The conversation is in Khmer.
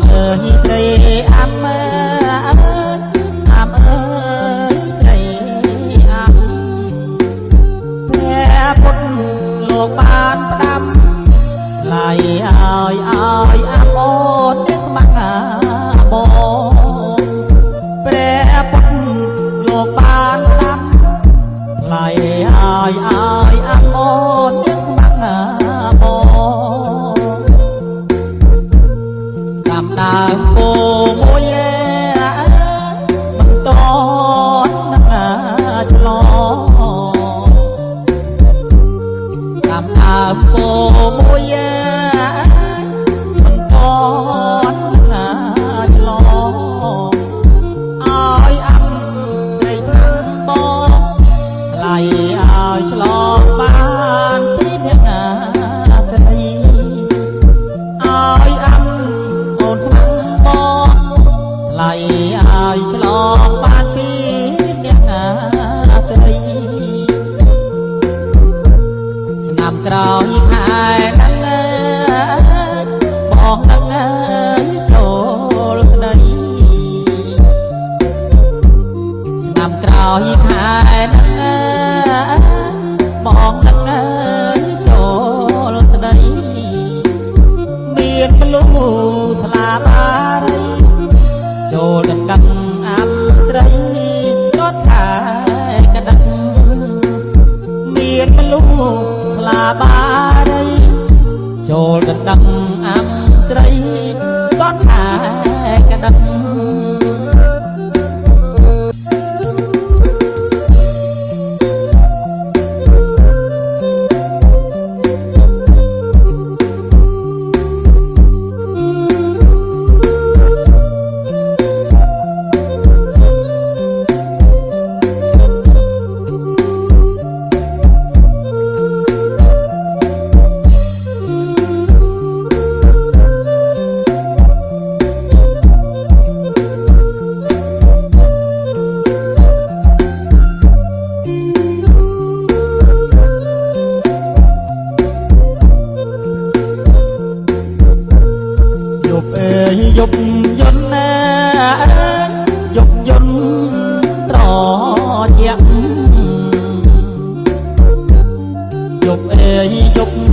ត្រីអាំអាំអើយត្រីអាំព្រះពុទ្ធលោកបានផ្ដាំឡាយឲ្យអាំអូននេះខ្មាំងបងព្រះពុទ្ធលោកបានផ្ដាំឡាយឲ្យអាំអូននេះខ្មាំងបងតាមដើមពោមួយមិនតនឹងឆ្លងតាមដើមពោមួយមិនតនឹងឆ្លងឲ្យអាំត្រីខាងបងថ្លៃឲ្យឆ្លងបានពីអ្នកណាស្រីឲ្យអាំអូនខ្មាំងបងថ្លៃឲ្យឆ្លងបានពីអ្នកណាស្រីឆ្នាំក្រោយខែហ្នឹងបងហ្នឹងចូលស្ដីឆ្នាំក្រោយខែហ្នឹងបងហ្នឹងចូលស្ដីមានភ្លុះស្លាបារីចូលដណ្ដឹងអាំត្រីគាត់ខែកដឹងមានភ្លុះស្លាបារីចូលដណ្ដឹងអាំត្រីគាត់ខែកដឹងយប់យន់ណាយប់យន់ត្រជាក់យប់យប់